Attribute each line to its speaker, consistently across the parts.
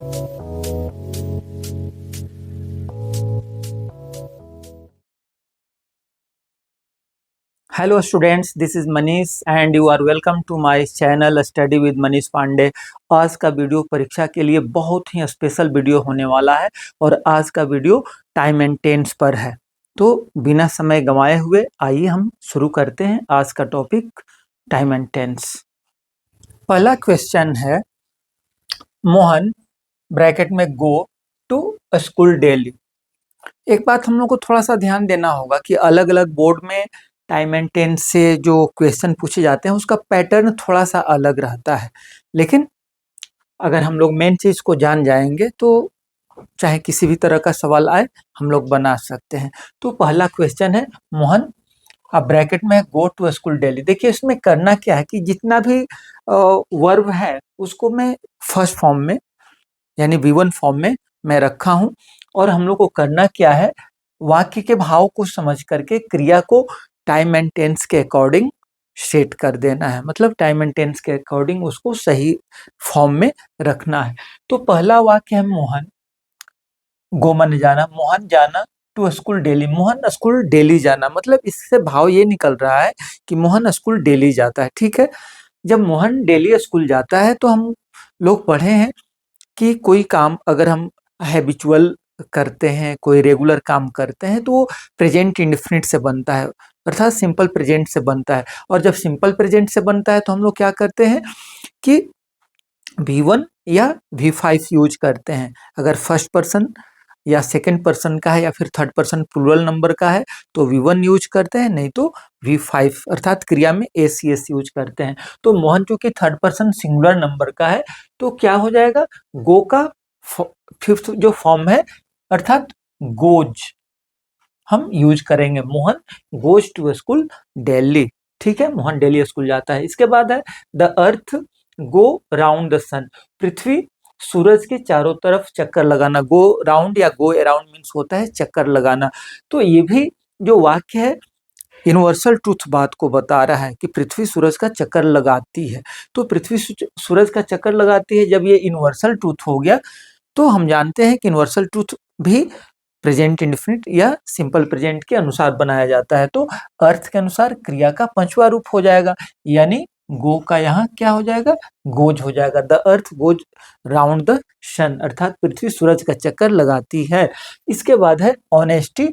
Speaker 1: Hello students, this is Manish and you are welcome to my channel Study with Manish Pandey. आज का video परीक्षा के लिए बहुत ही स्पेशल वीडियो होने वाला है और आज का वीडियो टाइम एंड टेंस पर है। तो बिना समय गंवाए हुए आइए हम शुरू करते हैं आज का टॉपिक टाइम एंड टेंस। पहला क्वेश्चन है, मोहन ब्रैकेट में गो टू स्कूल डेली। एक बात हम लोग को थोड़ा सा ध्यान देना होगा कि अलग अलग बोर्ड में टाइम एंड टेंस से जो क्वेश्चन पूछे जाते हैं उसका पैटर्न थोड़ा सा अलग रहता है, लेकिन अगर हम लोग मेन चीज़ को जान जाएंगे तो चाहे किसी भी तरह का सवाल आए हम लोग बना सकते हैं। तो पहला क्वेश्चन है, मोहन अब ब्रैकेट में गो टू स्कूल डेली। देखिए इसमें करना क्या है कि जितना भी वर्ब है उसको मैं फर्स्ट फॉर्म में यानी V1 फॉर्म में मैं रखा हूं और हम लोग को करना क्या है, वाक्य के भाव को समझ करके क्रिया को टाइम एंड टेंस के अकॉर्डिंग सेट कर देना है, मतलब टाइम एंड टेंस के अकॉर्डिंग उसको सही फॉर्म में रखना है। तो पहला वाक्य है, मोहन गो माने जाना, मोहन जाना to school daily, Mohan school daily जाना, मतलब इससे भाव ये निकल रहा है कि मोहन स्कूल डेली जाता है। ठीक है, जब मोहन डेली स्कूल जाता है तो हम लोग पढ़े हैं कि कोई काम अगर हम हैबिचुअल करते हैं, कोई रेगुलर काम करते हैं तो वो प्रेजेंट इंडेफिनिट से बनता है, अर्थात सिंपल प्रेजेंट से बनता है। और जब सिंपल प्रेजेंट से बनता है तो हम लोग क्या करते हैं कि V1 या V5 यूज करते हैं। अगर फर्स्ट पर्सन या सेकंड पर्सन का है या फिर थर्ड पर्सन प्लूरल नंबर का है तो V1 यूज करते हैं, नहीं तो V5 अर्थात क्रिया में ACS यूज करते हैं। तो मोहन चूंकि थर्ड पर्सन सिंगुलर नंबर का है तो क्या हो जाएगा, गो का फिफ्थ जो फॉर्म है अर्थात गोज हम यूज करेंगे, Mohan goes to school daily. ठीक है, मोहन डेली स्कूल जाता है। इसके बाद है, the earth go round the sun, पृथ्वी सूरज के चारों तरफ चक्कर लगाना। गो राउंड या गो अराउंड मीन्स होता है चक्कर लगाना। तो ये भी जो वाक्य है यूनिवर्सल ट्रूथ बात को बता रहा है कि पृथ्वी सूरज का चक्कर लगाती है। तो पृथ्वी सूरज का चक्कर लगाती है, जब ये यूनिवर्सल ट्रूथ हो गया तो हम जानते हैं कि यूनिवर्सल ट्रूथ भी प्रेजेंट इंडेफिनिट या सिंपल प्रेजेंट के अनुसार बनाया जाता है। तो अर्थ के अनुसार क्रिया का पांचवा रूप हो जाएगा, यानी गो का यहाँ क्या हो जाएगा, गोज हो जाएगा। The earth goes round the sun, अर्थात पृथ्वी सूरज का चक्कर लगाती है। इसके बाद है, ऑनेस्टी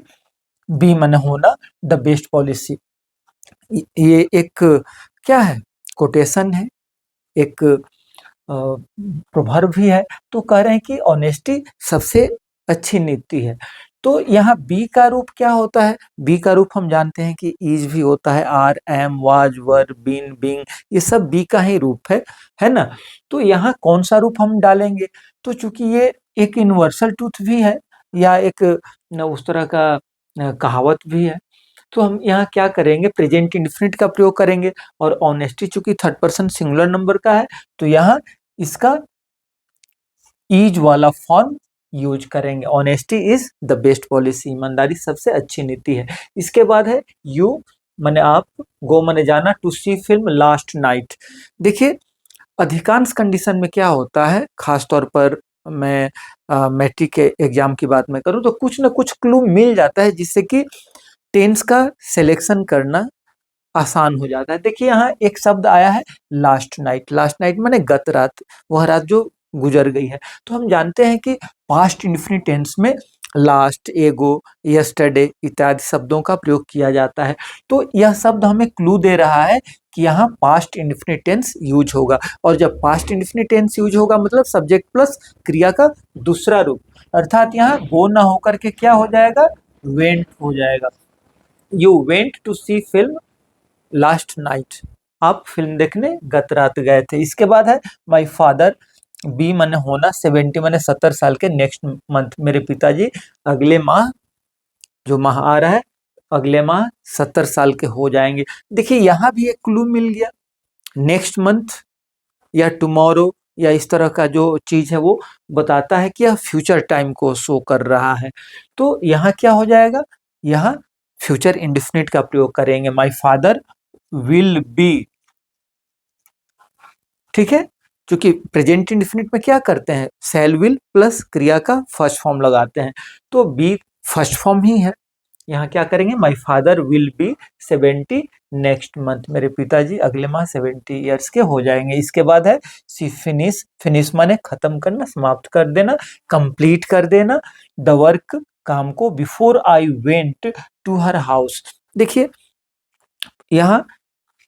Speaker 1: बी मन होना द बेस्ट पॉलिसी। ये एक क्या है, कोटेशन है, एक प्रोवर्ब भी है। तो कह रहे हैं कि ऑनेस्टी सबसे अच्छी नीति है। तो यहाँ बी का रूप क्या होता है, बी का रूप हम जानते हैं कि इज भी होता है, are am was were been being, ये सब बी का ही रूप है ना। तो यहाँ कौन सा रूप हम डालेंगे, तो चूंकि ये एक यूनिवर्सल ट्रूथ भी है या एक उस तरह का कहावत भी है, तो हम यहाँ क्या करेंगे, प्रेजेंट इंडेफिनिट का प्रयोग करेंगे। और ऑनेस्टी चूंकि थर्ड पर्सन सिंगुलर नंबर का है तो यहाँ इसका इज वाला फॉर्म यूज करेंगे। Honesty is the best policy, ईमानदारी सबसे अच्छी नीति है। इसके बाद है, यू माने आप, गो माने जाना, to see film last night. देखिए अधिकांश कंडीशन में क्या होता है, खासतौर पर मैं मैट्रिक के एग्जाम की बात में करूँ तो कुछ ना कुछ क्लू मिल जाता है जिससे कि टेंस का सिलेक्शन करना आसान हो जाता है। देखिए यहाँ एक शब्द आया है लास्ट नाइट, लास्ट नाइट माने गत रात, वह रात जो गुजर गई है। तो हम जानते हैं कि पास्ट इंडेफिनिट टेंस में लास्ट, एगो, यस्टरडे इत्यादि शब्दों का प्रयोग किया जाता है। तो यह शब्द हमें क्लू दे रहा है कि यहाँ पास्ट इंडेफिनिट टेंस यूज होगा, और जब पास्ट इंडेफिनिट टेंस यूज होगा मतलब सब्जेक्ट प्लस क्रिया का दूसरा रूप, अर्थात यहाँ गो ना होकर के क्या हो जाएगा, वेंट हो जाएगा। You went to see film last night, आप फिल्म देखने गत रात गए थे। इसके बाद है, माई फादर बी माने होना, 70 माने 70 साल के, नेक्स्ट मंथ मेरे पिताजी अगले माह, जो माह आ रहा है अगले माह 70 साल के हो जाएंगे। देखिए यहाँ भी एक क्लू मिल गया, नेक्स्ट मंथ या टुमारो या इस तरह का जो चीज है वो बताता है कि यह फ्यूचर टाइम को शो कर रहा है। तो यहाँ क्या हो जाएगा, यहाँ फ्यूचर इंडेफिनिट का प्रयोग करेंगे, माई फादर विल बी। ठीक है, क्योंकि प्रेजेंट इंडेफिनिट में क्या करते हैं, शैल विल प्लस क्रिया का फर्स्ट फॉर्म लगाते हैं, तो बी फर्स्ट फॉर्म ही है। यहाँ क्या करेंगे, my father will be 70 next month, मेरे पिताजी अगले माह 70 ईयर्स के हो जाएंगे। इसके बाद है सी फिनिश, फिनिश माने खत्म करना, समाप्त कर देना, कंप्लीट कर देना द वर्क, काम को, before I went to her house. देखिए यहाँ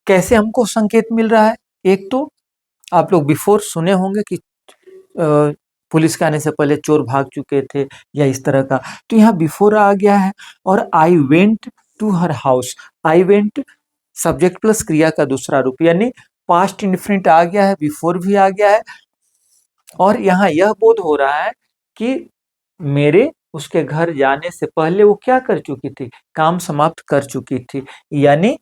Speaker 1: कैसे हमको संकेत मिल रहा है, एक तो आप लोग बिफोर सुने होंगे कि पुलिस के आने से पहले चोर भाग चुके थे या इस तरह का, तो यहाँ बिफोर आ गया है। और I went to her house, I went subject plus क्रिया का दूसरा रूप, यानी पास्ट इंडेफिनिट आ गया है, बिफोर भी आ गया है। और यहाँ यह बोध हो रहा है कि मेरे उसके घर जाने से पहले वो क्या कर चुकी थी, काम समाप्त कर चुकी थी, यानी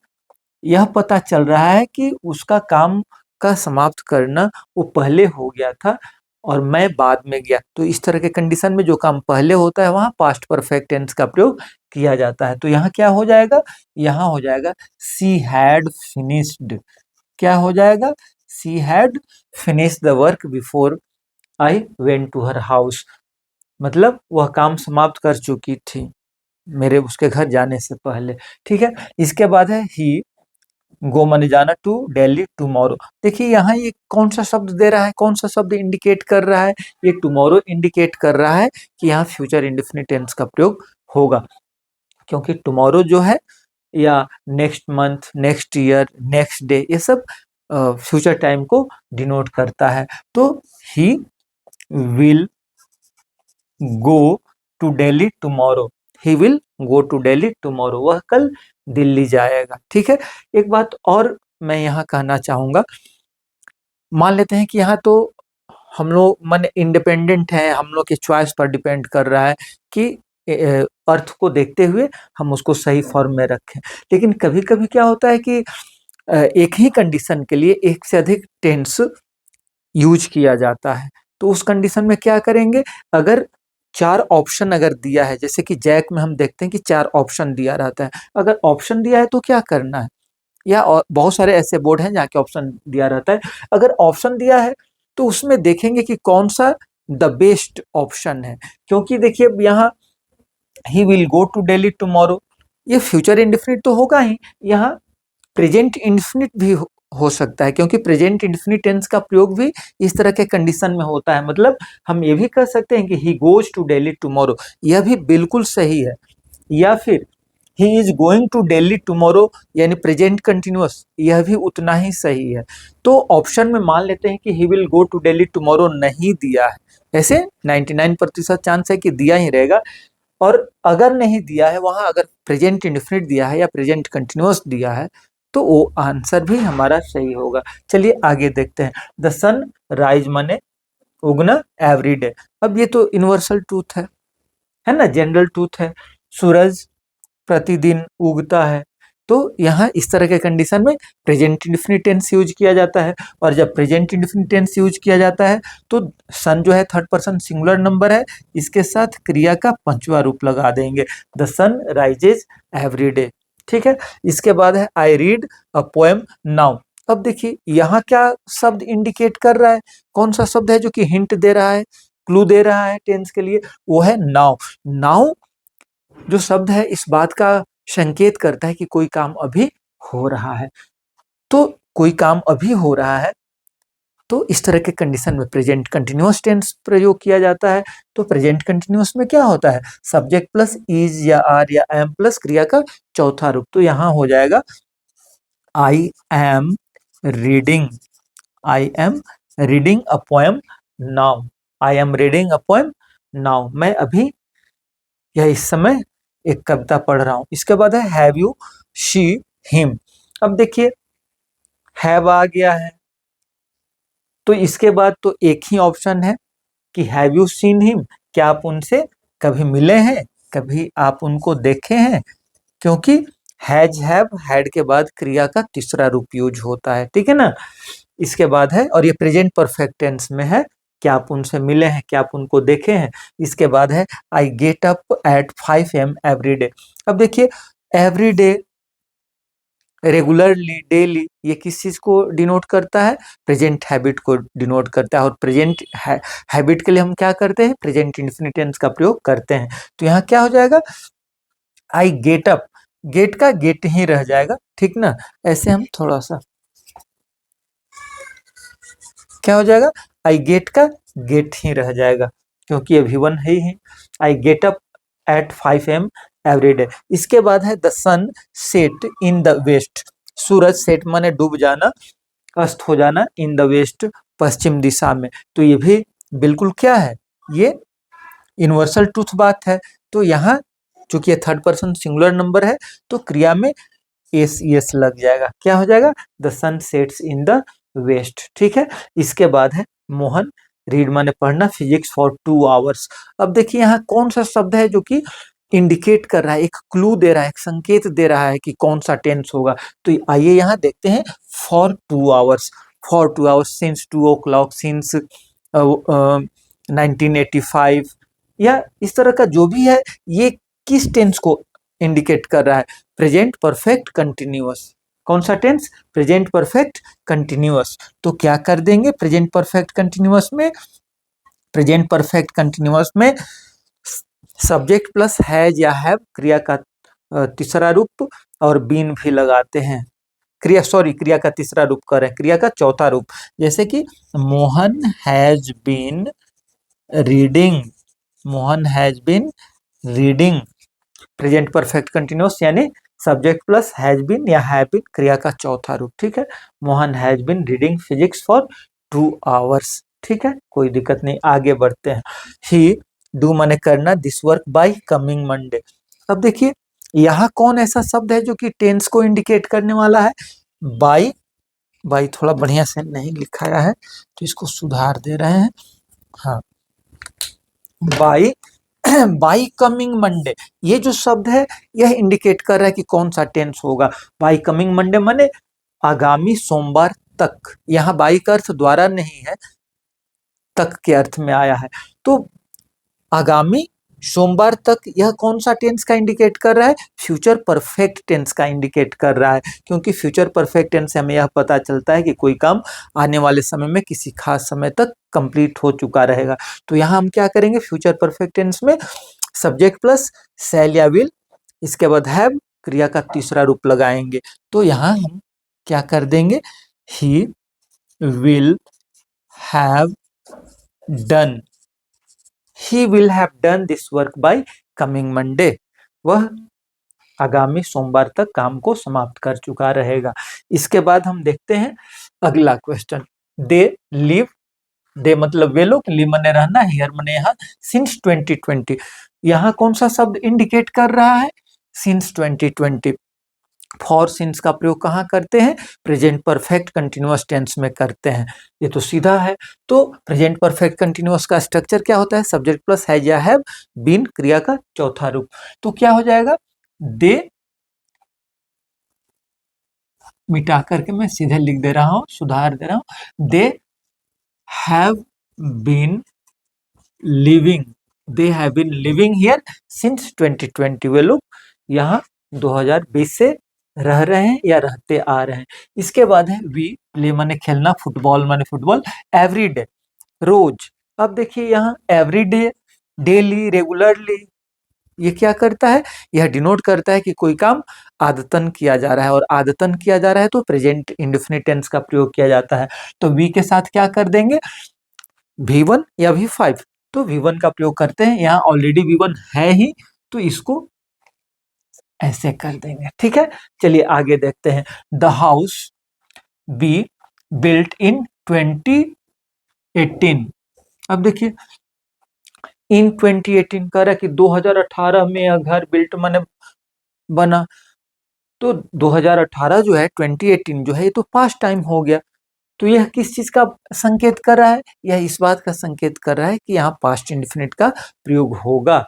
Speaker 1: यह पता चल रहा है कि उसका काम का समाप्त करना वो पहले हो गया था और मैं बाद में गया। तो इस तरह के कंडीशन में जो काम पहले होता है वहां पास्ट परफेक्ट टेंस का प्रयोग किया जाता है। तो यहाँ क्या हो जाएगा, यहाँ हो जाएगा शी हैड फिनिश्ड, क्या हो जाएगा, she had finished the work before I went to her house, मतलब वह काम समाप्त कर चुकी थी मेरे उसके घर जाने से पहले। ठीक है, इसके बाद है ही गो माने जाना, टू दिल्ली टुमारो। देखिए यहाँ ये कौन सा शब्द दे रहा है, कौन सा शब्द इंडिकेट कर रहा है, ये टुमारो इंडिकेट कर रहा है कि यहाँ फ्यूचर इंडेफिनिट टेंस का प्रयोग होगा, क्योंकि टुमारो जो है या next month, next year, next day, ये सब फ्यूचर टाइम को डिनोट करता है। तो he will go to Delhi tomorrow, he will go to Delhi tomorrow, वह कल दिल्ली जाएगा। ठीक है, एक बात और मैं यहाँ कहना चाहूंगा, मान लेते हैं कि यहाँ तो हम लोग मन इंडिपेंडेंट है, हम लोग के चॉइस पर डिपेंड कर रहा है कि अर्थ को देखते हुए हम उसको सही फॉर्म में रखें। लेकिन कभी कभी क्या होता है कि एक ही कंडीशन के लिए एक से अधिक टेंस यूज किया जाता है, तो उस कंडीशन में क्या करेंगे, अगर चार ऑप्शन अगर दिया है, जैसे कि जैक में हम देखते हैं कि चार ऑप्शन दिया रहता है, अगर ऑप्शन दिया है तो क्या करना है, या और बहुत सारे ऐसे बोर्ड हैं जहाँ के ऑप्शन दिया रहता है, अगर ऑप्शन दिया है तो उसमें देखेंगे कि कौन सा द बेस्ट ऑप्शन है। क्योंकि देखिए यहाँ he will go to Delhi tomorrow, ये फ्यूचर इंडेफिनिट तो होगा ही, यहाँ प्रेजेंट इंडेफिनिट भी हो सकता है, क्योंकि प्रेजेंट इंडेफिनिट टेंस का प्रयोग भी इस तरह के कंडीशन में होता है। मतलब हम ये भी कह सकते हैं कि he goes to Delhi tomorrow, यह भी बिल्कुल सही है, या फिर he is going to Delhi tomorrow यानी प्रेजेंट कंटिन्यूअस, यह भी उतना ही सही है। तो ऑप्शन में मान लेते हैं कि he will go to Delhi tomorrow नहीं दिया है, ऐसे 99% चांस है कि दिया ही रहेगा। और अगर नहीं दिया है, वहां अगर प्रेजेंट इंडेफिनिट दिया है या प्रेजेंट कंटिन्यूअस दिया है, तो वो आंसर भी हमारा सही होगा। चलिए आगे देखते हैं, द सन राइज माने उगना एवरी डे। अब ये तो यूनिवर्सल ट्रूथ है ना, जनरल ट्रूथ है, सूरज प्रतिदिन उगता है। तो यहाँ इस तरह के कंडीशन में प्रेजेंट इंडेफिनिट टेंस यूज किया जाता है, और जब प्रेजेंट इंडेफिनिट टेंस यूज किया जाता है तो सन जो है थर्ड पर्सन सिंगुलर नंबर है, इसके साथ क्रिया का पंचवा रूप लगा देंगे, the sun rises every day. ठीक है, इसके बाद है I read a poem now. अब देखिए यहाँ क्या शब्द इंडिकेट कर रहा है, कौन सा शब्द है जो कि हिंट दे रहा है, क्लू दे रहा है टेंस के लिए, वो है नाउ। नाउ जो शब्द है इस बात का संकेत करता है कि कोई काम अभी हो रहा है, तो कोई काम अभी हो रहा है, तो इस तरह के कंडीशन में प्रेजेंट कंटिन्यूअस टेंस प्रयोग किया जाता है। तो प्रेजेंट कंटिन्यूअस में क्या होता है, सब्जेक्ट प्लस इज या आर या एम प्लस क्रिया का चौथा रूप। तो यहाँ हो जाएगा I am reading, I am reading a poem now, I am reading a poem now, मैं अभी या इस समय एक कविता पढ़ रहा हूं। इसके बाद है हैव यू शी हिम। अब देखिए हैव आ गया है, तो इसके बाद तो एक ही ऑप्शन है कि हैव यू सीन हिम, क्या आप उनसे कभी मिले हैं, कभी आप उनको देखे हैं, क्योंकि हैज हैव हैड के बाद क्रिया का तीसरा रूप यूज होता है। ठीक है ना, इसके बाद है, और ये प्रेजेंट परफेक्ट टेंस में है, क्या आप उनसे मिले हैं, क्या आप उनको देखे हैं। इसके बाद है आई get up at 5 AM every day. अब देखिए एवरी डे रेगुलरली, डेली, ये किस चीज को डिनोट करता है? प्रेजेंट हैबिट को डिनोट करता है। और प्रेजेंट हैबिट के लिए हम क्या करते हैं? प्रेजेंट इंडेफिनिट टेंस का प्रयोग करते हैं। तो यहाँ क्या हो जाएगा? आई गेट अप, गेट का गेट ही रह जाएगा, ठीक ना। ऐसे हम थोड़ा सा क्या हो जाएगा? आई गेट का गेट ही रह जाएगा, क्योंकि अभी वन है ही। I get up at 5 AM every day. इसके बाद है the sun set in the west. सूरज सेट माने डूब जाना, अस्त हो जाना, इन द वेस्ट पश्चिम दिशा में। तो ये भी बिल्कुल क्या है? ये यूनिवर्सल ट्रूथ बात है। तो यहाँ चूंकि ये थर्ड पर्सन सिंगुलर नंबर है, तो क्रिया में एस यस लग जाएगा। क्या हो जाएगा? The sun sets in the west, ठीक है। इसके बाद है मोहन रीड माने पढ़ना फिजिक्स फॉर 2 आवर्स। अब देखिए यहाँ कौन सा शब्द है जो कि इंडिकेट कर रहा है, एक क्लू दे रहा है, एक संकेत दे रहा है कि कौन सा टेंस होगा। तो आइए यहाँ देखते हैं। For 2 hours, for 2 hours, since 2 o'clock, since 1985, या इस तरह का जो भी है, ये किस टेंस को इंडिकेट कर रहा है? Present perfect continuous. कौन सा टेंस? Present perfect continuous. तो क्या कर देंगे प्रेजेंट परफेक्ट कंटिन्यूअस में? प्रेजेंट परफेक्ट कंटिन्यूअस में सब्जेक्ट प्लस हैज या हैव, क्रिया का तीसरा रूप, और बीन भी लगाते हैं। क्रिया का तीसरा रूप करें, क्रिया का चौथा रूप। जैसे कि Mohan has been reading, Mohan has been reading. Present perfect continuous यानी सब्जेक्ट प्लस हैज बीन या हैव बीन, क्रिया का चौथा रूप, ठीक है। Mohan has been reading physics for 2 hours, ठीक है, कोई दिक्कत नहीं। आगे बढ़ते हैं। ही डू माने करना, this work by coming Monday. अब देखिए यहाँ कौन ऐसा शब्द है जो कि टेंस को इंडिकेट करने वाला है? बाय, बाय थोड़ा बढ़िया से नहीं लिखाया है तो इसको सुधार दे रहे हैं। हाँ, बाय बाई कमिंग मंडे, ये जो शब्द है यह इंडिकेट कर रहा है कि कौन सा टेंस होगा। बाई कमिंग मंडे माने आगामी सोमवार तक। यहाँ बाई का अर्थ द्वारा नहीं है, तक के अर्थ में आया है। तो आगामी सोमवार तक, यह कौन सा टेंस का इंडिकेट कर रहा है? फ्यूचर परफेक्ट टेंस का इंडिकेट कर रहा है, क्योंकि फ्यूचर परफेक्ट टेंस से हमें यह पता चलता है कि कोई काम आने वाले समय में किसी खास समय तक कंप्लीट हो चुका रहेगा। तो यहाँ हम क्या करेंगे? फ्यूचर परफेक्ट टेंस में सब्जेक्ट प्लस शैल या विल, इसके बाद हैव, क्रिया का तीसरा रूप लगाएंगे। तो यहाँ हम क्या कर देंगे? He will have done, he will have done this work by coming Monday. वह आगामी सोमवार तक काम को समाप्त कर चुका रहेगा। इसके बाद हम देखते हैं अगला क्वेश्चन। दे लिव, दे मतलब वे लोग, लिव मने रहना, हियर मने यहाँ, सिंस 2020। यहाँ कौन सा शब्द इंडिकेट कर रहा है? सिंस 2020। फॉर सिंस का प्रयोग कहाँ करते हैं? प्रेजेंट परफेक्ट कंटिन्यूअस टेंस में करते हैं। ये तो सीधा है। तो प्रेजेंट परफेक्ट कंटिन्यूअस का स्ट्रक्चर क्या होता है? सब्जेक्ट प्लस हैज या हैव, बीन, क्रिया का चौथा रूप। तो क्या हो जाएगा? दे, मिटा करके मैं सीधे लिख दे रहा हूं, सुधार दे रहा हूं। They have been living, they have been living here since 2020। वे लोग यहाँ 2020 से रह रहे हैं या रहते आ रहे हैं। इसके बाद है वी, प्ले माने खेलना, फुटबॉल माने फुटबॉल, एवरी डे रोज। अब देखिए यहाँ एवरी डे, डेली, रेगुलरली, ये क्या करता है? यह डिनोट करता है कि कोई काम आदतन किया जा रहा है, और आदतन किया जा रहा है तो प्रेजेंट इंडेफिनिट टेंस का प्रयोग किया जाता है। तो वी के साथ क्या कर देंगे? V1 या V5। तो V1 का प्रयोग करते हैं, यहाँ ऑलरेडी V1 है ही, तो इसको ऐसे कर देंगे, ठीक है। चलिए आगे देखते हैं। The house be built in 2018। अब देखिए इन 2018 कह रहा है कि 2018 में यह घर बिल्ट माने बना। तो 2018 जो है, 2018 जो है, ये तो पास्ट टाइम हो गया। तो यह किस चीज का संकेत कर रहा है? यह इस बात का संकेत कर रहा है कि यहाँ पास्ट इंडेफिनिट का प्रयोग होगा।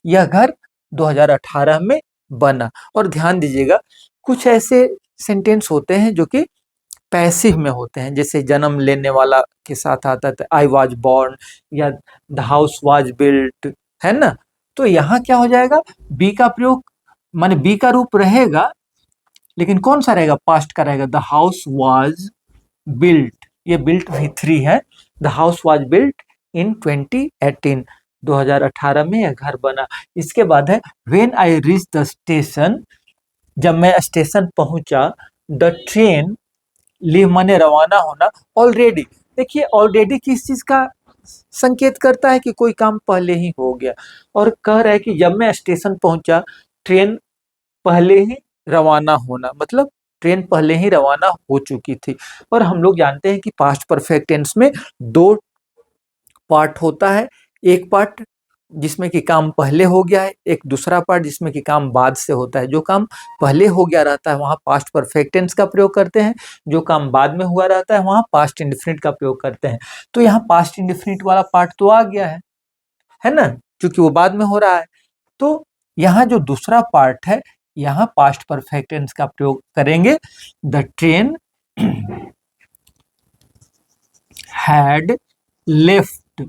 Speaker 1: यह घर 2018 में बना। और ध्यान दीजिएगा, कुछ ऐसे सेंटेंस होते हैं जो कि पैसिव में होते हैं, जैसे जन्म लेने वाला के साथ आता है आई वॉज बॉर्न, या द हाउस वॉज बिल्ट, है ना। तो यहाँ क्या हो जाएगा? बी का प्रयोग माने बी का रूप रहेगा, लेकिन कौन सा रहेगा, पास्ट का रहेगा। द हाउस वाज बिल्ट, ये बिल्ट V3 है। The house was built in 2018, 2018 में यह घर बना। इसके बाद है when I reach the station, जब मैं स्टेशन पहुंचा। द ट्रेन लीव माने रवाना होना। ऑलरेडी, देखिए ऑलरेडी किस चीज का संकेत करता है कि कोई काम पहले ही हो गया, और कह रहा है कि जब मैं स्टेशन पहुंचा ट्रेन पहले ही रवाना होना, मतलब ट्रेन पहले ही रवाना हो चुकी थी। और हम लोग जानते हैं कि पास्ट परफेक्ट टेंस में दो पार्ट होता है, एक पार्ट जिसमें कि काम पहले हो गया है, एक दूसरा पार्ट जिसमें कि काम बाद से होता है। जो काम पहले हो गया रहता है वहां पास्ट परफेक्ट टेंस का प्रयोग करते हैं, जो काम बाद में हुआ रहता है वहां पास्ट इंडेफिनिट का प्रयोग करते हैं। तो यहाँ पास्ट इंडेफिनिट वाला पार्ट तो आ गया है ना, क्योंकि वो बाद में हो रहा है। तो यहाँ जो दूसरा पार्ट है, यहाँ पास्ट परफेक्ट टेंस का प्रयोग करेंगे। The train had left,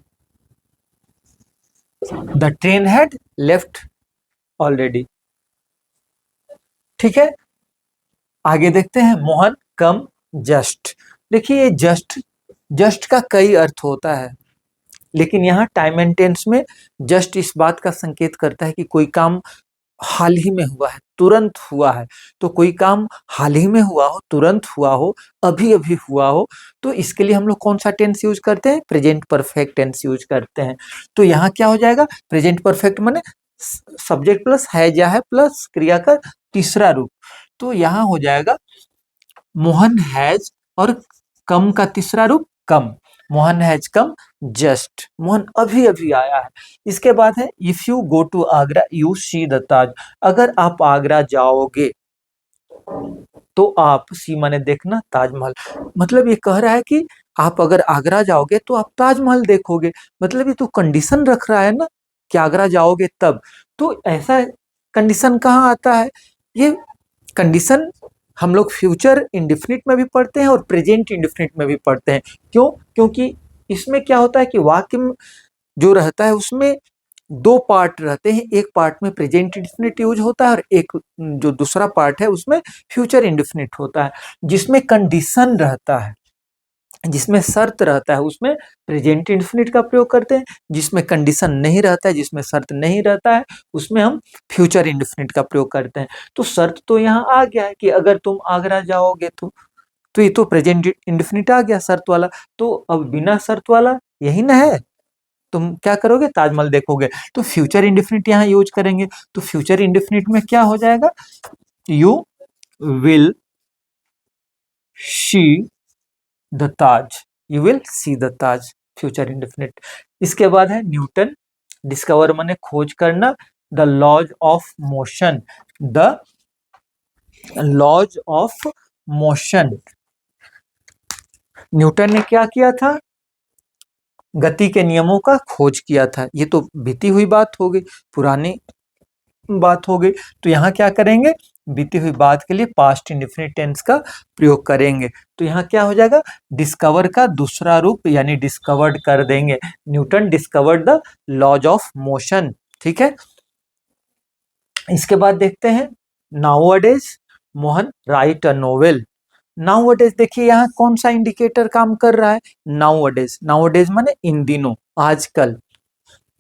Speaker 1: the train had left already. ठीक है, आगे देखते हैं। मोहन कम जस्ट, देखिए ये जस्ट का कई अर्थ होता है, लेकिन यहाँ टाइम एंड टेंस में जस्ट इस बात का संकेत करता है कि कोई काम हाल ही में हुआ है, तुरंत हुआ है। तो कोई काम हाल ही में हुआ हो, तुरंत हुआ हो, अभी अभी हुआ हो, तो इसके लिए हम लोग कौन सा टेंस यूज करते हैं, प्रेजेंट परफेक्ट टेंस यूज करते हैं। तो यहाँ क्या हो जाएगा, प्रेजेंट परफेक्ट माने सब्जेक्ट प्लस है या है प्लस क्रिया का तीसरा रूप। तो यहाँ हो जाएगा मोहन हैज, और कम का तीसरा रूप come, Mohan has come just, Mohan अभी अभी आया है। इसके बाद है if you go to Agra you see the Taj, अगर आप आगरा जाओगे तो आप, सी माने देखना, ताजमहल, मतलब ये कह रहा है कि आप अगर आगरा जाओगे तो आप ताजमहल देखोगे। मतलब ये तो कंडीशन रख रहा है ना कि आगरा जाओगे तब। तो ऐसा कंडीशन कहाँ आता है, ये कंडीशन हम लोग फ्यूचर इंडेफिनिट में भी पढ़ते हैं और प्रेजेंट इंडेफिनिट में भी पढ़ते हैं। क्यों, क्योंकि इसमें क्या होता है कि वाक्य जो रहता है उसमें दो पार्ट रहते हैं, एक पार्ट में प्रेजेंट इंडेफिनिट यूज होता है और एक जो दूसरा पार्ट है उसमें फ्यूचर इंडेफिनिट होता है। जिसमें कंडीशन रहता है, जिसमें शर्त रहता है उसमें प्रेजेंट इंडेफिनिट का प्रयोग करते हैं, जिसमें कंडीशन नहीं रहता है, जिसमें शर्त नहीं रहता है, उसमें हम फ्यूचर इंडेफिनिट का प्रयोग करते हैं। तो शर्त तो यहाँ आ गया है कि अगर तुम आगरा जाओगे तो ये तो प्रेजेंट इंडेफिनिट आ गया शर्त वाला। तो अब बिना शर्त वाला यही ना है, तुम क्या करोगे, ताजमहल देखोगे। तो फ्यूचर इंडेफिनिट यहाँ यूज करेंगे। तो फ्यूचर इंडेफिनिट में क्या हो जाएगा, you will see the Taj, you will see the Taj, future indefinite. इसके बाद है न्यूटन डिस्कवर माने खोज करना, the laws of motion, the laws of motion. Newton ने क्या किया था, गति के नियमों का खोज किया था। ये तो बीती हुई बात हो गई, पुरानी बात हो गई। तो यहाँ क्या करेंगे, बीती हुई बात के लिए पास्ट इंडेफिनिट टेंस का प्रयोग करेंगे। तो यहाँ क्या हो जाएगा, डिस्कवर का दूसरा रूप यानी डिस्कवर्ड कर देंगे। Newton discovered the laws of motion. ठीक है, इसके बाद देखते हैं nowadays Mohan write a novel. Nowadays देखिए यहाँ कौन सा इंडिकेटर काम कर रहा है, नाउअडेज, नाउअडेज माने इन दिनों, आजकल।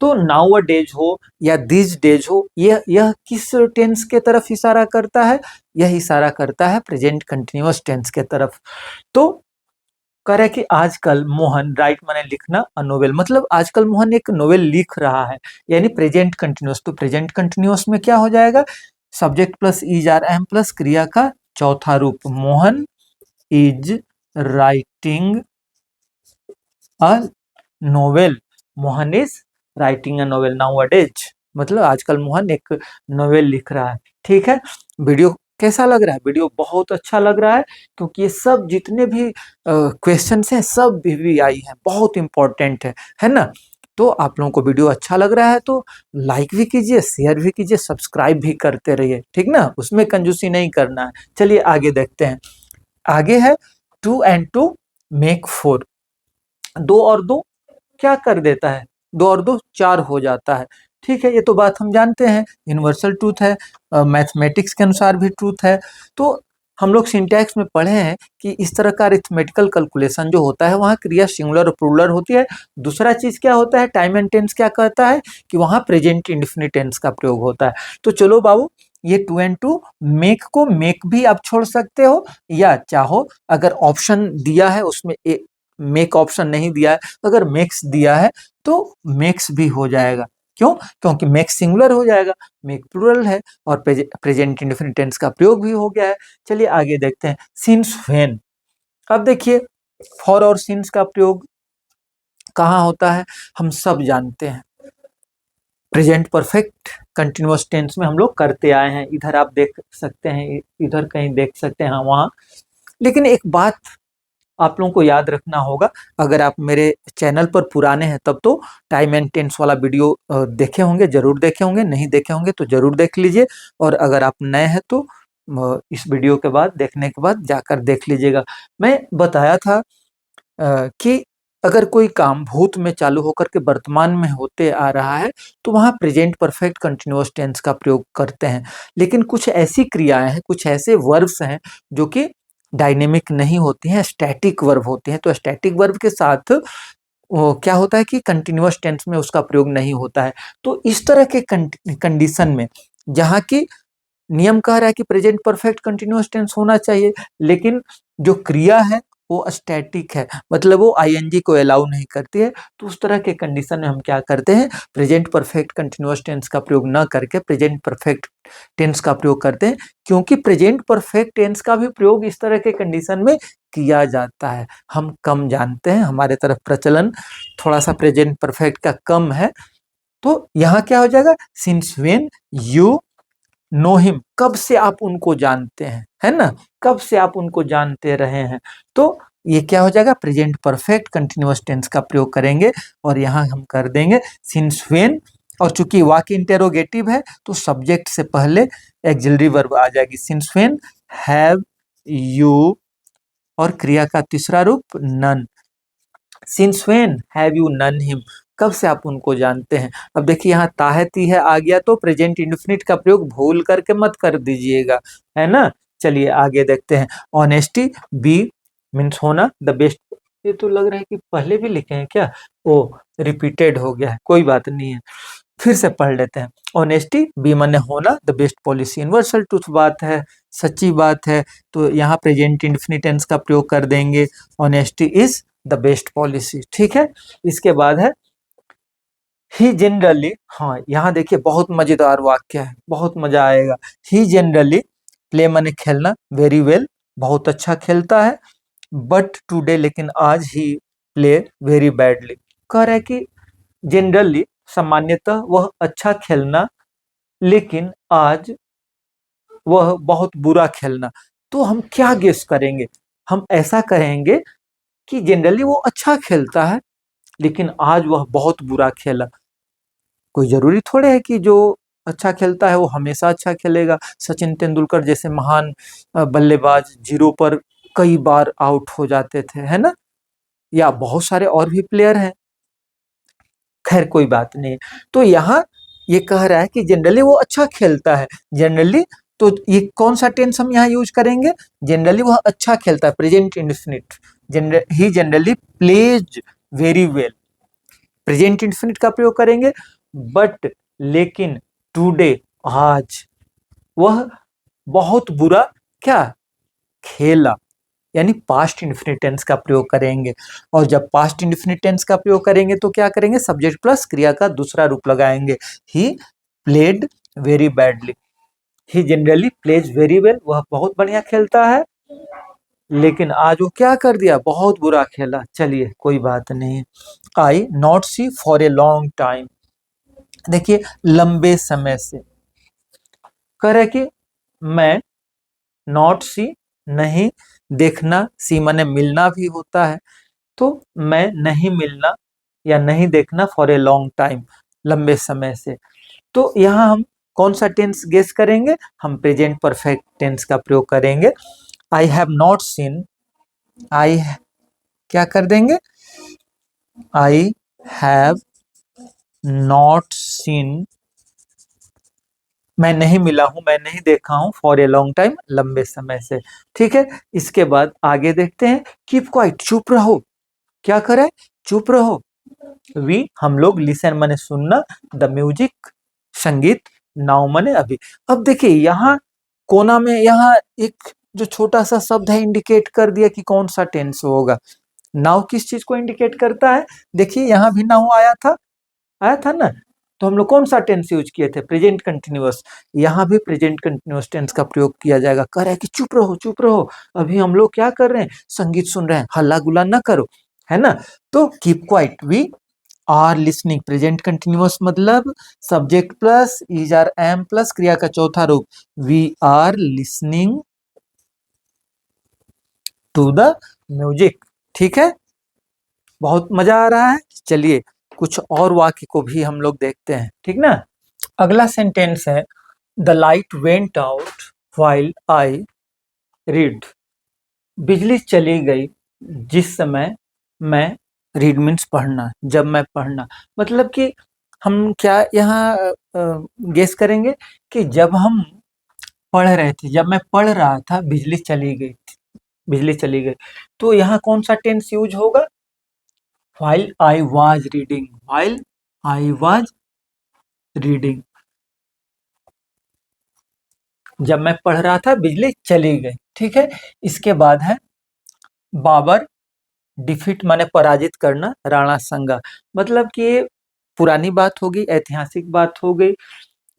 Speaker 1: तो नाउअडेज हो या दिस डेज हो, यह किस टेंस के तरफ इशारा करता है, यह इशारा करता है प्रेजेंट कंटिन्यूअस टेंस के तरफ। तो कह रहे कि आजकल मोहन, राइट माने लिखना, अ नोवेल मतलब आजकल मोहन एक नोवेल लिख रहा है, यानी प्रेजेंट कंटिन्यूअस। तो प्रेजेंट कंटिन्यूअस में क्या हो जाएगा, subject plus is are am plus क्रिया का चौथा रूप, Mohan is writing a novel, Mohan is writing a novel nowadays, मतलब आजकल मोहन एक नोवेल लिख रहा है। ठीक है, वीडियो कैसा लग रहा है, वीडियो बहुत अच्छा लग रहा है, क्योंकि ये सब जितने भी क्वेश्चंस हैं सब भी आई हैं, बहुत इंपॉर्टेंट है ना। तो आप लोगों को वीडियो अच्छा लग रहा है तो लाइक भी कीजिए, शेयर भी कीजिए, सब्सक्राइब भी करते रहिए, ठीक ना, उसमें कंजूसी नहीं करना है। चलिए आगे देखते हैं। आगे है 2 and 2 मेक 4, 2 और 2 क्या कर देता है, 2 और 2 4 हो जाता है। ठीक है, ये तो बात हम जानते हैं, यूनिवर्सल ट्रूथ है, मैथमेटिक्स के अनुसार भी ट्रूथ है। तो हम लोग सिंटैक्स में पढ़े हैं कि इस तरह का अरिथमेटिकल कैलकुलेशन जो होता है वहाँ क्रिया सिंगुलर और प्लूरल होती है। दूसरा चीज क्या होता है, टाइम एंड टेंस क्या कहता है कि वहाँ प्रेजेंट इंडेफिनिट टेंस का प्रयोग होता है। तो चलो बाबू, ये 2 and 2 मेक को मेक भी आप छोड़ सकते हो, या चाहो अगर ऑप्शन दिया है उसमें मेक ऑप्शन नहीं दिया है, अगर मेक्स दिया है तो मेक्स भी हो जाएगा। क्यों? क्योंकि मेक सिंगुलर हो जाएगा, मेक प्लूरल है और प्रेजेंट इंडेफिनिट टेंस का प्रयोग भी हो गया है। चलिए आगे देखते हैं, सिंस व्हेन। अब देखिए, फॉर और सिंस का प्रयोग कहाँ होता है, हम सब जानते हैं, प्रेजेंट परफेक्ट कंटिन्यूअस टेंस में हम लोग करते आए हैं। इधर आप देख सकते हैं, इधर कहीं देख सकते हैं, वहाँ। लेकिन एक बात आप लोगों को याद रखना होगा, अगर आप मेरे चैनल पर पुराने हैं तब तो टाइम एंड टेंस वाला वीडियो देखे होंगे, जरूर देखे होंगे, नहीं देखे होंगे तो जरूर देख लीजिए। और अगर आप नए हैं तो इस वीडियो के बाद, देखने के बाद जाकर देख लीजिएगा। मैं बताया था कि अगर कोई काम भूत में चालू होकर के वर्तमान में होते आ रहा है तो वहाँ प्रेजेंट परफेक्ट कंटिन्यूअस टेंस का प्रयोग करते हैं। लेकिन कुछ ऐसी क्रियाएं हैं, कुछ ऐसे वर्ब्स हैं जो कि डायनेमिक नहीं होती हैं, स्टैटिक वर्ब होते हैं। तो स्टैटिक वर्ब के साथ क्या होता है कि कंटिन्यूअस टेंस में उसका प्रयोग नहीं होता है। तो इस तरह के कंडीशन में जहाँ की नियम कह रहा है कि प्रेजेंट परफेक्ट कंटिन्यूअस टेंस होना चाहिए, लेकिन जो क्रिया है वो स्टैटिक है, मतलब वो आईएनजी को अलाउ नहीं करती है, तो उस तरह के कंडीशन में हम क्या करते हैं, प्रेजेंट परफेक्ट कंटिन्यूअस टेंस का प्रयोग न करके प्रेजेंट परफेक्ट टेंस का प्रयोग करते हैं। क्योंकि प्रेजेंट परफेक्ट टेंस का भी प्रयोग इस तरह के कंडीशन में किया जाता है, हम कम जानते हैं, हमारे तरफ प्रचलन थोड़ा सा प्रेजेंट परफेक्ट का कम है। तो यहाँ क्या हो जाएगा, since when you know him, कब से आप उनको जानते हैं, है ना, कब से आप उनको जानते रहे हैं। तो ये क्या हो जाएगा, प्रेजेंट परफेक्ट कंटिन्यूअस टेंस का प्रयोग करेंगे और यहाँ हम कर देंगे सिंस व्हेन। और चूंकि वाक्य इंटेरोगेटिव है तो सब्जेक्ट से पहले एक्सिलरी वर्ब आ जाएगी, सिंस व्हेन हैव यू, और क्रिया का तीसरा रूप known, since when have you known him, कब से आप उनको जानते हैं। अब देखिए यहाँ ताहती है आ गया, तो प्रेजेंट इंडेफिनिट का प्रयोग भूल करके मत कर दीजिएगा, है ना। चलिए आगे देखते हैं, ऑनेस्टी बी मीन्स होना, द बेस्ट। ये तो लग रहा है कि पहले भी लिखे हैं क्या, ओ रिपीटेड हो गया है, कोई बात नहीं है, फिर से पढ़ लेते हैं। ऑनेस्टी बी माने होना, the best policy, universal truth बात है, सच्ची बात है, तो यहाँ प्रेजेंट इंडेफिनिट टेंस का प्रयोग कर देंगे, honesty is the best policy, ठीक है। इसके बाद है ही जनरली, हाँ यहाँ देखिए बहुत मजेदार वाक्य है, बहुत मजा आएगा। ही जनरली प्ले माने खेलना, वेरी वेल बहुत अच्छा खेलता है, बट टुडे लेकिन आज ही प्ले वेरी बैडली, कह रहा है कि जनरली सामान्यतः वह अच्छा खेलना, लेकिन आज वह बहुत बुरा खेलना। तो हम क्या गेस करेंगे, हम ऐसा कहेंगे कि जनरली वो अच्छा खेलता है लेकिन आज वह बहुत बुरा खेला। कोई जरूरी थोड़े है कि जो अच्छा खेलता है वो हमेशा अच्छा खेलेगा। सचिन तेंदुलकर जैसे महान बल्लेबाज जीरो पर कई बार आउट हो जाते थे, है ना, या बहुत सारे और भी प्लेयर हैं, खैर कोई बात नहीं। तो यहाँ ये कह रहा है कि जनरली वो अच्छा खेलता है, जनरली, तो ये कौन सा टेंस हम यहाँ यूज करेंगे, जनरली वह अच्छा खेलता है, present indefinite, he generally plays very well, present indefinite का प्रयोग करेंगे। बट लेकिन टुडे आज वह बहुत बुरा क्या खेला, यानी पास्ट इंडेफिनिट टेंस का प्रयोग करेंगे। और जब पास्ट इंडेफिनिट टेंस का प्रयोग करेंगे तो क्या करेंगे, सब्जेक्ट प्लस क्रिया का दूसरा रूप लगाएंगे, he played very badly, he generally plays very well, वह बहुत बढ़िया खेलता है, लेकिन आज वो क्या कर दिया, बहुत बुरा खेला। चलिए कोई बात नहीं। I not see for a long time, देखिए लंबे समय से, कह रहे कि मैं नॉट सी नहीं देखना, सी माने मिलना भी होता है, तो मैं नहीं मिलना या नहीं देखना फॉर ए लॉन्ग टाइम, लंबे समय से। तो यहाँ हम कौन सा टेंस गेस करेंगे, हम प्रेजेंट परफेक्ट टेंस का प्रयोग करेंगे। आई हैव नॉट सीन, आई क्या कर देंगे, आई हैव नॉट सीन मैं नहीं मिला हूं, मैं नहीं देखा हूं, फॉर ए लॉन्ग टाइम, लंबे समय से। ठीक है, इसके बाद आगे देखते हैं, कीप क्वाइट, चुप रहो। क्या करें? चुप रहो। वी, हम लोग, लिसन माने सुनना, द म्यूजिक, संगीत, नाउ माने अभी। अब देखिए यहाँ कोना में यहाँ एक जो छोटा सा शब्द है इंडिकेट कर दिया कि कौन सा टेंस होगा। नाउ किस चीज को इंडिकेट करता है? देखिए यहाँ भी नाउ आया था ना। तो हम लोग कौन सा टेंस यूज किए थे? Present continuous. यहाँ भी प्रेजेंट कंटिन्यूअस टेंस का प्रयोग किया जाएगा। कह रहा है कि चुप रहो, चुप रहो, अभी हम लोग क्या कर रहे हैं? संगीत सुन रहे हैं, हल्ला गुल्ला ना करो, है ना। तो keep quiet, we are listening. Present continuous मतलब subject plus is are am plus क्रिया का चौथा रूप। We are listening to the music. ठीक है, बहुत मजा आ रहा है। चलिए कुछ और वाक्य को भी हम लोग देखते हैं, ठीक ना। अगला सेंटेंस है, the light went out while I read. बिजली चली गई जिस समय मैं, रीड मीन्स पढ़ना, जब मैं पढ़ना, मतलब कि हम क्या यहाँ गेस करेंगे कि जब हम पढ़ रहे थे, जब मैं पढ़ रहा था, बिजली चली गई थी, बिजली चली गई। तो यहाँ कौन सा टेंस यूज होगा? while I was reading, while I was reading, जब मैं पढ़ रहा था बिजली चली गई। ठीक है, इसके बाद है बाबर डिफीट माने पराजित करना, राणा संगा, मतलब कि ये पुरानी बात होगी, ऐतिहासिक बात हो गई।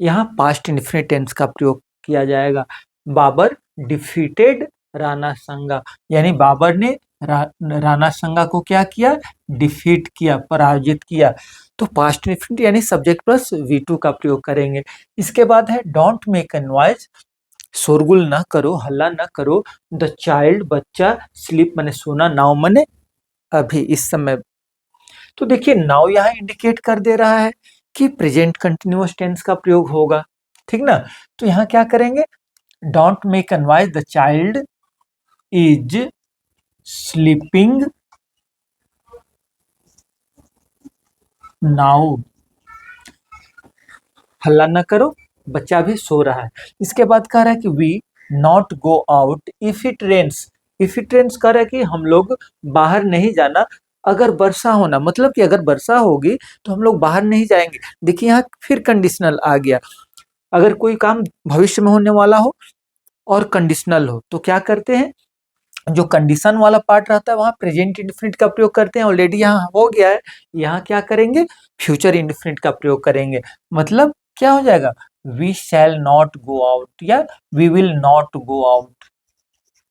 Speaker 1: यहाँ पास्ट इंडेफिनिट टेंस का प्रयोग किया जाएगा। बाबर डिफीटेड राणा संगा, यानी बाबर ने राणा संगा को क्या किया? डिफीट किया, पराजित किया। तो पास्ट इंडेफिनिट यानी सब्जेक्ट प्लस V2 का प्रयोग करेंगे। इसके बाद है डोंट मेक अ नॉइज, शोरगुल ना करो, हल्ला ना करो। द चाइल्ड, बच्चा, स्लीप माने सोना, नाउ माने अभी, इस समय। तो देखिए नाउ यहाँ इंडिकेट कर दे रहा है कि प्रेजेंट कंटिन्यूअस टेंस का प्रयोग होगा, ठीक ना। तो यहाँ क्या करेंगे? Don't make a noise, the child is sleeping now, हल्ला न करो, बच्चा भी सो रहा है। इसके बाद कह रहा है कि we not go out if it rains. If it rains कह रहा है कि हम लोग बाहर नहीं जाना अगर वर्षा होना, मतलब कि अगर वर्षा होगी तो हम लोग बाहर नहीं जाएंगे। देखिए यहाँ फिर कंडीशनल आ गया। अगर कोई काम भविष्य में होने वाला हो और कंडीशनल हो तो क्या करते हैं? जो कंडीशन वाला पार्ट रहता है वहां प्रेजेंट इंडेफिनिट का प्रयोग करते हैं। ऑलरेडी यहाँ हो गया है, यहाँ क्या करेंगे? फ्यूचर इंडेफिनिट का प्रयोग करेंगे। मतलब क्या हो जाएगा? We shall not go out या we will not go out,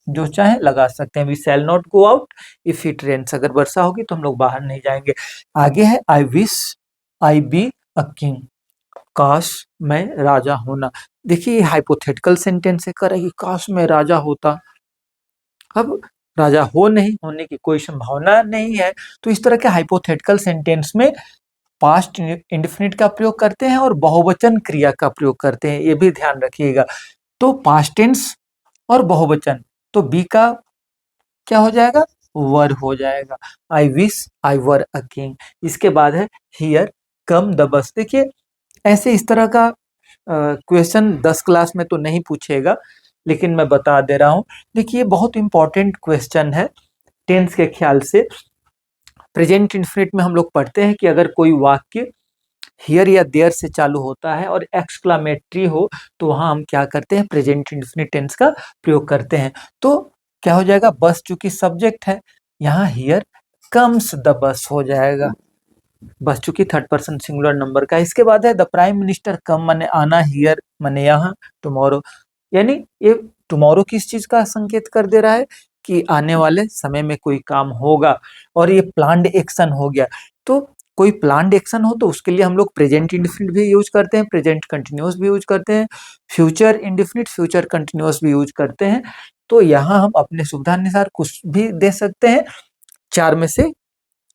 Speaker 1: जो चाहे लगा सकते हैं। We shall not go out if it rains, अगर वर्षा होगी तो हम लोग बाहर नहीं जाएंगे। आगे है I wish I be a king, काश मैं राजा होना। देखिए ये हाइपोथेटिकल सेंटेंस है, कर काश मैं राजा होता। अब राजा हो नहीं, होने की कोई संभावना नहीं है। तो इस तरह के हाइपोथेटिकल सेंटेंस में पास्ट इंडेफिनिट का प्रयोग करते हैं और बहुवचन क्रिया का प्रयोग करते हैं, ये भी ध्यान रखिएगा। तो पास्ट टेंस और बहुवचन, तो बी का क्या हो जाएगा? वर हो जाएगा। I wish I were a king. इसके बाद है हियर कम द बस। देखिए ऐसे इस तरह का क्वेश्चन 10 क्लास में तो नहीं पूछेगा, लेकिन मैं बता दे रहा हूं। देखिए बहुत इंपॉर्टेंट क्वेश्चन है टेंस के ख्याल से। प्रेजेंट इंडेफिनिट में हम लोग पढ़ते हैं कि अगर कोई वाक्य हियर या देयर से चालू होता है और एक्सक्लामेटरी हो तो वहां हम क्या करते हैं? प्रेजेंट इंडेफिनिट टेंस का प्रयोग करते हैं। तो क्या हो जाएगा? बस चूंकि सब्जेक्ट है, यहाँ हियर कम्स द बस हो जाएगा, बस चूंकि थर्ड पर्सन सिंगुलर नंबर का। इसके बाद है द प्राइम मिनिस्टर कम माने आना, हियर माने यहाँ, टुमारो, यानी ये टुमारो किस चीज का संकेत कर दे रहा है? कि आने वाले समय में कोई काम होगा, और ये प्लान्ड एक्शन हो गया। तो कोई प्लान्ड एक्शन हो तो उसके लिए हम लोग प्रेजेंट इंडेफिनिट भी यूज करते हैं, प्रेजेंट कंटिन्यूअस भी यूज करते हैं, फ्यूचर इंडेफिनिट, फ्यूचर कंटिन्यूअस भी यूज करते हैं। तो यहाँ हम अपने सुविधानुसार कुछ भी दे सकते हैं चार में से।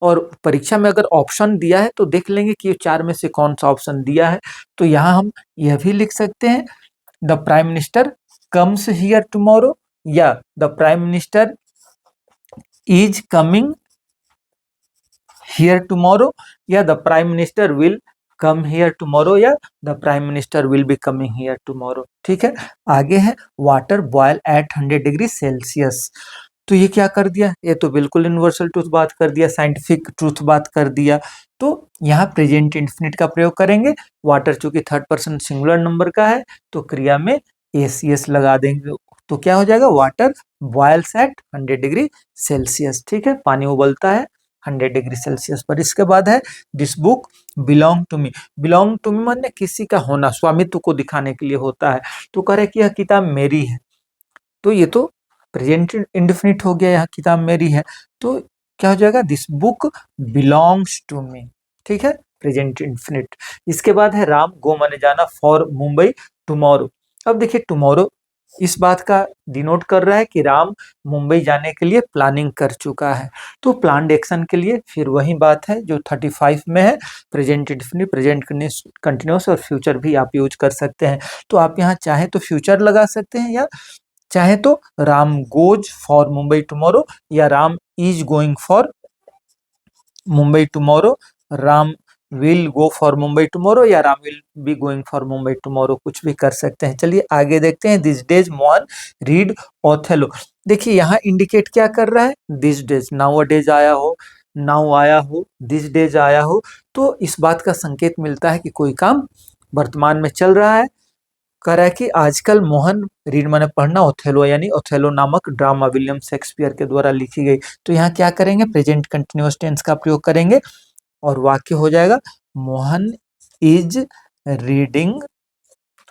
Speaker 1: और परीक्षा में अगर ऑप्शन दिया है तो देख लेंगे कि ये चार में से कौन सा ऑप्शन दिया है। तो यहाँ हम यह भी लिख सकते हैं the prime minister comes here tomorrow, या the prime minister is coming here tomorrow, या the prime minister will come here tomorrow या the prime minister will be coming here tomorrow. ठीक है, आगे है water boil at 100 degree Celsius. तो ये क्या कर दिया, ये तो बिल्कुल यूनिवर्सल ट्रूथ बात कर दिया, साइंटिफिक ट्रूथ बात कर दिया। तो यहाँ प्रेजेंट इंडेफिनिट का प्रयोग करेंगे। वाटर चूंकि थर्ड पर्सन सिंगुलर नंबर का है तो क्रिया में एसीएस लगा देंगे, तो क्या हो जाएगा, water boils at 100 degree Celsius. ठीक है, पानी उबलता है 100 डिग्री सेल्सियस पर। इसके बाद है this book belong to me. Belong to me माने किसी का होना, स्वामित्व को दिखाने के लिए होता है। तो कह रहे कि यह किताब मेरी है, तो ये तो प्रेजेंट इंडेफिनिट हो गया, यहाँ किताब मेरी है। तो क्या हो जाएगा, this book belongs to me. ठीक है, प्रेजेंट इंडेफिनिट। इसके बाद है राम गो माने जाना फॉर मुंबई टुमारो। अब देखिए टुमारो इस बात का डिनोट कर रहा है कि राम मुंबई जाने के लिए प्लानिंग कर चुका है। तो प्लान्ड एक्शन के लिए फिर वही बात है जो 35 में है, प्रेजेंट इंडेफिनिट, प्रेजेंट कंटिन्यूअस और फ्यूचर भी आप यूज कर सकते हैं। तो आप यहाँ चाहे तो फ्यूचर लगा सकते हैं या चाहे तो Ram goes for Mumbai tomorrow या Ram is going for Mumbai tomorrow, Ram will go for Mumbai tomorrow या Ram will be going for Mumbai tomorrow, कुछ भी कर सकते हैं। चलिए आगे देखते हैं। This days Mohan read Othello. देखिए यहाँ इंडिकेट क्या कर रहा है, दिस डेज, नाउ डेज आया हो, नाउ आया हो, दिस डेज आया हो, तो इस बात का संकेत मिलता है कि कोई काम वर्तमान में चल रहा है। कह रहा है कि आजकल मोहन रीड माने पढ़ना ओथेलो यानी ओथेलो नामक ड्रामा विलियम शेक्सपियर के द्वारा लिखी गई। तो यहाँ क्या करेंगे, प्रेजेंट कंटिन्यूअस टेंस का प्रयोग करेंगे और वाक्य हो जाएगा मोहन इज रीडिंग,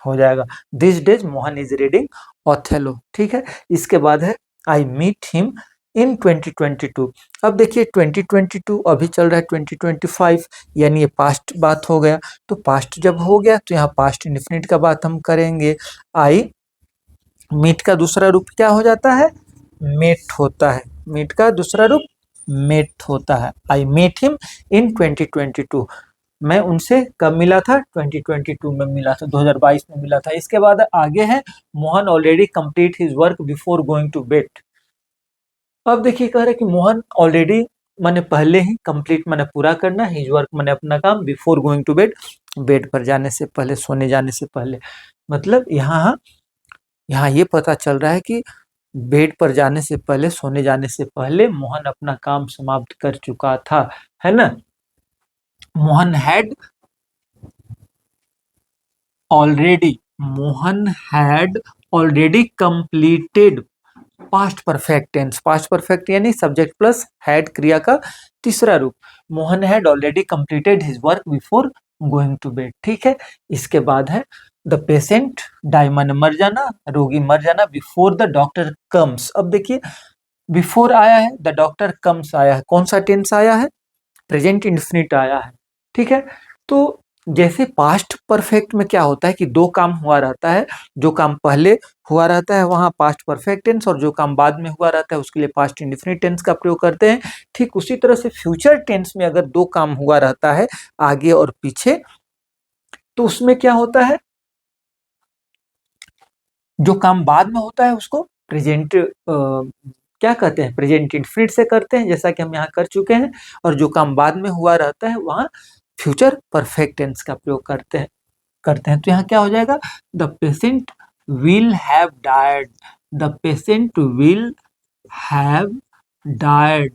Speaker 1: हो जाएगा this days Mohan is reading Othello. ठीक है, इसके बाद है आई मीट हिम इन 2022। अब देखिए 2022 अभी चल रहा है 2025, यानी ये पास्ट बात हो गया। तो पास्ट जब हो गया तो यहाँ पास्ट इंडेफिनिट का बात हम करेंगे। आई मीट का दूसरा रूप क्या हो जाता है, मेट होता है। मीट का दूसरा रूप मेट होता है। आई मेट हिम इन 2022, मैं उनसे कब मिला था, 2022 में मिला था, 2022 में मिला था। इसके बाद आगे है Mohan already complete his work before going to bed. अब देखिए कह रहे कि मोहन ऑलरेडी मैंने पहले ही, कंप्लीट मैंने पूरा करना, हिज वर्क मैंने अपना काम, before going to bed, bed पर जाने से पहले, सोने जाने से पहले। मतलब यहाँ ये पता चल रहा है कि बेड पर जाने से पहले, सोने जाने से पहले मोहन अपना काम समाप्त कर चुका था, है ना। Mohan had already completed, past perfect tense, past perfect यानी सब्जेक्ट प्लस हैड क्रिया का तीसरा रूप। Mohan had already completed his work before going to bed. ठीक है, इसके बाद है द पेशेंट डाई माने मर जाना, रोगी मर जाना, बिफोर द डॉक्टर कम्स। अब देखिए बिफोर आया है, द डॉक्टर कम्स आया है, कौन सा टेंस आया है, प्रेजेंट इंडेफिनिट आया है। ठीक है, तो जैसे पास्ट परफेक्ट में क्या होता है कि दो काम हुआ रहता है, जो काम पहले हुआ रहता है वहां पास्ट परफेक्ट टेंस, और जो काम बाद में हुआ रहता है उसके लिए पास्ट इंडेफिनिट टेंस का प्रयोग करते हैं। ठीक उसी तरह से फ्यूचर टेंस में अगर दो काम हुआ रहता है आगे और पीछे, तो उसमें क्या होता है, जो काम बाद में होता है उसको प्रेजेंट क्या कहते हैं, प्रेजेंट इंडेफिनिट से करते हैं, जैसा कि हम यहाँ कर चुके हैं। और जो काम बाद में हुआ रहता है वहां फ्यूचर परफेक्ट टेंस का प्रयोग करते हैं। तो यहाँ क्या हो जाएगा, the patient will have died, the patient will have died,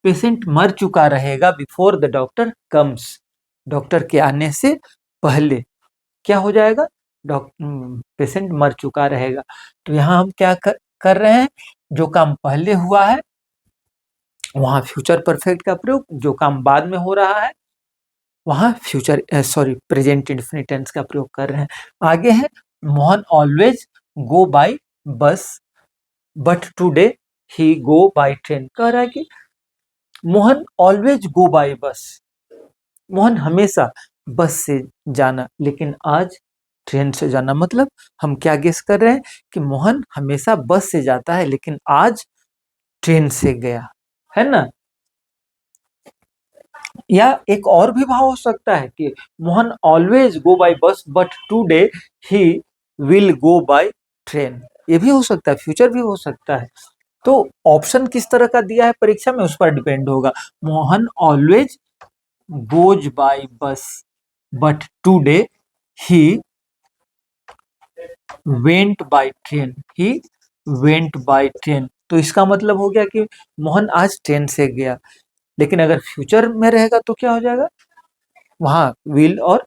Speaker 1: patient मर चुका रहेगा before the doctor comes, doctor के आने से पहले क्या हो जाएगा, पेशेंट मर चुका रहेगा। तो यहाँ हम क्या कर रहे हैं, जो काम पहले हुआ है वहां फ्यूचर परफेक्ट का प्रयोग, जो काम बाद में हो रहा है वहां प्रेजेंट इंडेफिनिट टेंस का प्रयोग कर रहे हैं। आगे है मोहन ऑलवेज गो बाय बस but today he go by train. कह रहा है कि मोहन ऑलवेज गो बाय बस, मोहन हमेशा बस से जाना, लेकिन आज ट्रेन से जाना। मतलब हम क्या गेस कर रहे हैं कि मोहन हमेशा बस से जाता है लेकिन आज ट्रेन से गया, है ना। या एक और भी भाव हो सकता है कि मोहन ऑलवेज गो बाय बस but today he will go by train, ये भी हो सकता है, फ्यूचर भी हो सकता है। तो ऑप्शन किस तरह का दिया है परीक्षा में उस पर डिपेंड होगा। मोहन ऑलवेज गोज बाय बस, but today he went by train, he went by train. तो इसका मतलब हो गया कि मोहन आज ट्रेन से गया। लेकिन अगर फ्यूचर में रहेगा तो क्या हो जाएगा, वहां विल और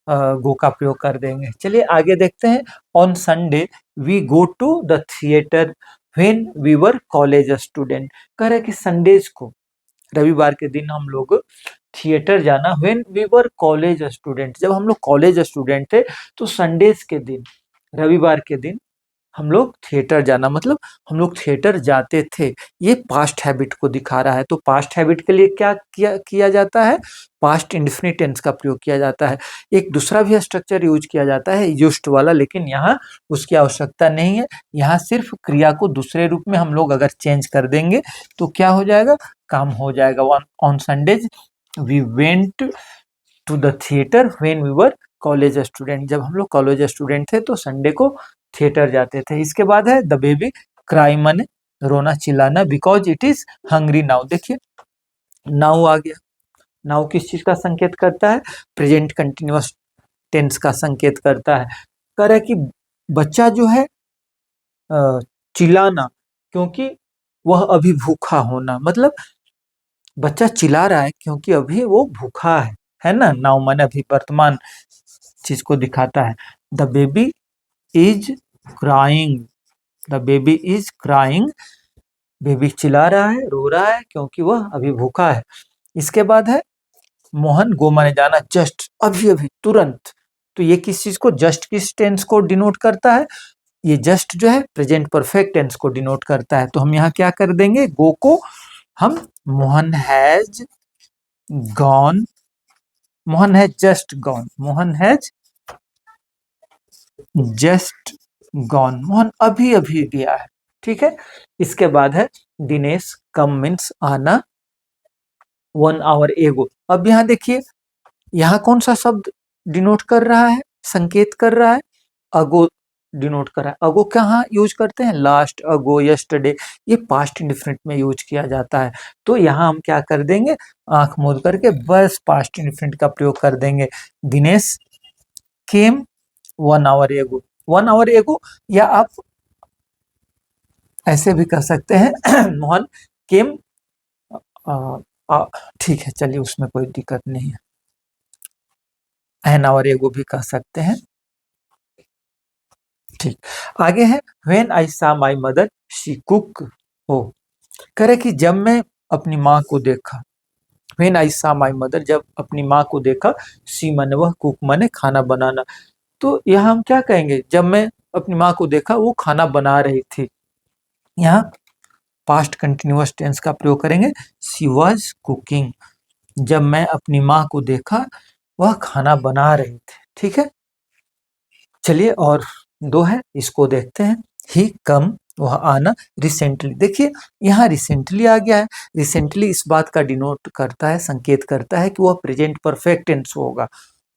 Speaker 1: गो का प्रयोग कर देंगे। चलिए आगे देखते हैं। On Sunday we go to the theatre when we were college student. कह रहे कि संडेज को, रविवार के दिन हम लोग थिएटर जाना, when we were college student, जब हम लोग कॉलेज स्टूडेंट थे तो संडेज के दिन, रविवार के दिन हम लोग थिएटर जाना, मतलब हम लोग थिएटर जाते थे। ये पास्ट हैबिट को दिखा रहा है। तो पास्ट हैबिट के लिए क्या किया जाता है, पास्ट इंडेफिनिट टेंस का प्रयोग किया जाता है। एक दूसरा भी स्ट्रक्चर यूज किया जाता है यूज्ड वाला, लेकिन यहाँ उसकी आवश्यकता नहीं है। यहाँ सिर्फ क्रिया को दूसरे रूप में हम लोग अगर चेंज कर देंगे तो क्या हो जाएगा, काम हो जाएगा। On Sundays we went to the theatre when we were college student, जब हम लोग कॉलेज स्टूडेंट थे तो संडे को थिएटर जाते थे। इसके बाद है द बेबी क्राई, माने रोना चिल्लाना, because it is hungry now. देखिए नाउ आ गया। नाउ किस चीज का संकेत करता है, प्रेजेंट कंटिन्यूअस टेंस का संकेत करता है। कह रहा है कि बच्चा जो है चिल्लाना, क्योंकि वह अभी भूखा होना, मतलब बच्चा चिल्ला रहा है क्योंकि अभी वो भूखा है ना। नाउ माने अभी वर्तमान चीज को दिखाता है। The baby is crying, the baby is crying, baby चिल्ला रहा है, रो रहा है क्योंकि वह अभी भूखा है। इसके बाद है मोहन गो माने जाना, जस्ट अभी अभी तुरंत। तो ये किस चीज को, जस्ट किस टेंस को डिनोट करता है, ये जस्ट जो है प्रेजेंट परफेक्ट टेंस को डिनोट करता है। तो हम यहाँ क्या कर देंगे, गो को हम Mohan has gone, Mohan has just gone, Mohan has just gone, Mohan अभी अभी गया है। ठीक है। इसके बाद है दिनेश कम मीन्स आना, 1 आवर एगो। अब यहाँ देखिए, यहाँ कौन सा शब्द डिनोट कर रहा है, संकेत कर रहा है, अगो डिनोट कर रहा है। अगो कहाँ यूज करते हैं, लास्ट, अगो, यस्टरडे, ये पास्ट इंडेफिनिट में यूज किया जाता है। तो यहाँ हम क्या कर देंगे, आंख मूंद करके बस पास्ट इंडेफिनिट का प्रयोग कर देंगे। दिनेश केम 1 आवर एगो, 1 आवर एगो, या आप ऐसे भी कह सकते हैं मोहन केम, ठीक है चलिए उसमें कोई दिक्कत नहीं है, एन आवर एगो भी कह सकते हैं। ठीक, आगे है व्हेन आई सा माई मदर शी कुक, हो करे कि जब मैं अपनी माँ को देखा, व्हेन आई सा माई मदर, जब अपनी माँ को देखा, सी माने वह, कुक माने खाना बनाना। तो यहाँ हम क्या कहेंगे, जब मैं अपनी माँ को देखा वो खाना बना रही थी। यहाँ पास्ट कंटिन्यूअस टेंस का प्रयोग करेंगे, शी वॉज कुकिंग, जब मैं अपनी माँ को देखा वह खाना बना रही थी। ठीक है, चलिए और 2 है, इसको देखते हैं। ही कम, वह आना, रिसेंटली, देखिए यहाँ रिसेंटली आ गया है। रिसेंटली इस बात का डिनोट करता है, संकेत करता है कि वह प्रेजेंट परफेक्ट टेंस होगा।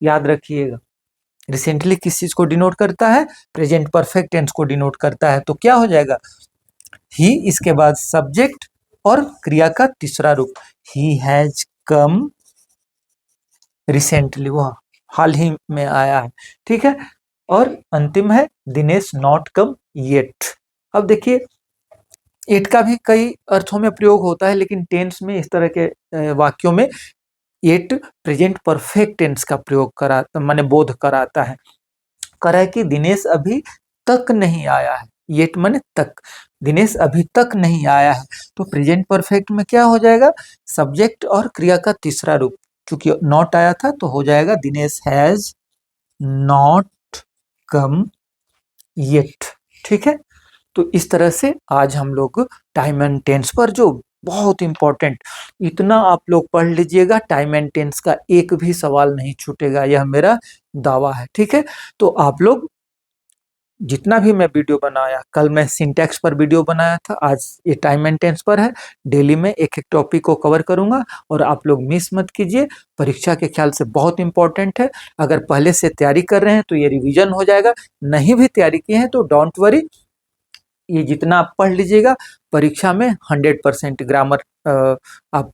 Speaker 1: याद रखिएगा, रिसेंटली किस चीज को डिनोट करता है, प्रेजेंट परफेक्ट टेंस को डिनोट करता है। तो क्या हो जाएगा, ही, इसके बाद सब्जेक्ट और क्रिया का तीसरा रूप, ही हैज कम रिसेंटली, वह हाल ही में आया है। ठीक है, और अंतिम है दिनेश नॉट कम येट। अब देखिए एट का भी कई अर्थों में प्रयोग होता है, लेकिन टेंस में इस तरह के वाक्यों में एट प्रेजेंट परफेक्ट टेंस का प्रयोग कराता, माने बोध कराता है। करा है कि दिनेश अभी तक नहीं आया है, येट माने तक, दिनेश अभी तक नहीं आया है। तो प्रेजेंट परफेक्ट में क्या हो जाएगा, सब्जेक्ट और क्रिया का तीसरा रूप, क्योंकि नॉट आया था तो हो जाएगा Dinesh has not come yet. ठीक है, तो इस तरह से आज हम लोग टाइम एंड टेंस पर, जो बहुत इंपॉर्टेंट, इतना आप लोग पढ़ लीजिएगा, टाइम एंड टेंस का एक भी सवाल नहीं छूटेगा, यह मेरा दावा है। ठीक है, तो आप लोग जितना भी मैं वीडियो बनाया, कल मैं सिंटैक्स पर वीडियो बनाया था, आज ये टाइम एंड टेंस पर है। डेली में एक एक टॉपिक को कवर करूंगा और आप लोग मिस मत कीजिए, परीक्षा के ख्याल से बहुत इंपॉर्टेंट है। अगर पहले से तैयारी कर रहे हैं तो ये रिवीजन हो जाएगा, नहीं भी तैयारी किए हैं तो डोंट वरी, ये जितना आप पढ़ लीजिएगा परीक्षा में 100% ग्रामर आप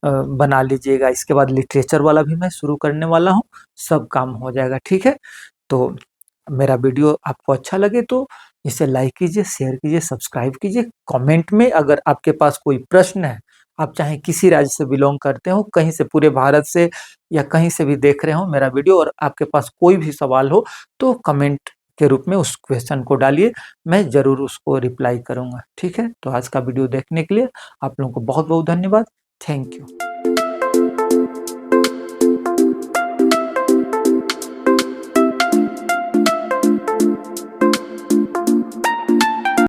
Speaker 1: बना लीजिएगा। इसके बाद लिटरेचर वाला भी मैं शुरू करने वाला हूँ, सब काम हो जाएगा, ठीक है। तो मेरा वीडियो आपको अच्छा लगे तो इसे लाइक कीजिए, शेयर कीजिए, सब्सक्राइब कीजिए। कमेंट में अगर आपके पास कोई प्रश्न है, आप चाहे किसी राज्य से बिलोंग करते हो, कहीं से, पूरे भारत से या कहीं से भी देख रहे हो मेरा वीडियो, और आपके पास कोई भी सवाल हो तो कमेंट के रूप में उस क्वेश्चन को डालिए, मैं ज़रूर उसको रिप्लाई करूँगा, ठीक है। तो आज का वीडियो देखने के लिए आप लोगों को बहुत बहुत धन्यवाद। Thank you.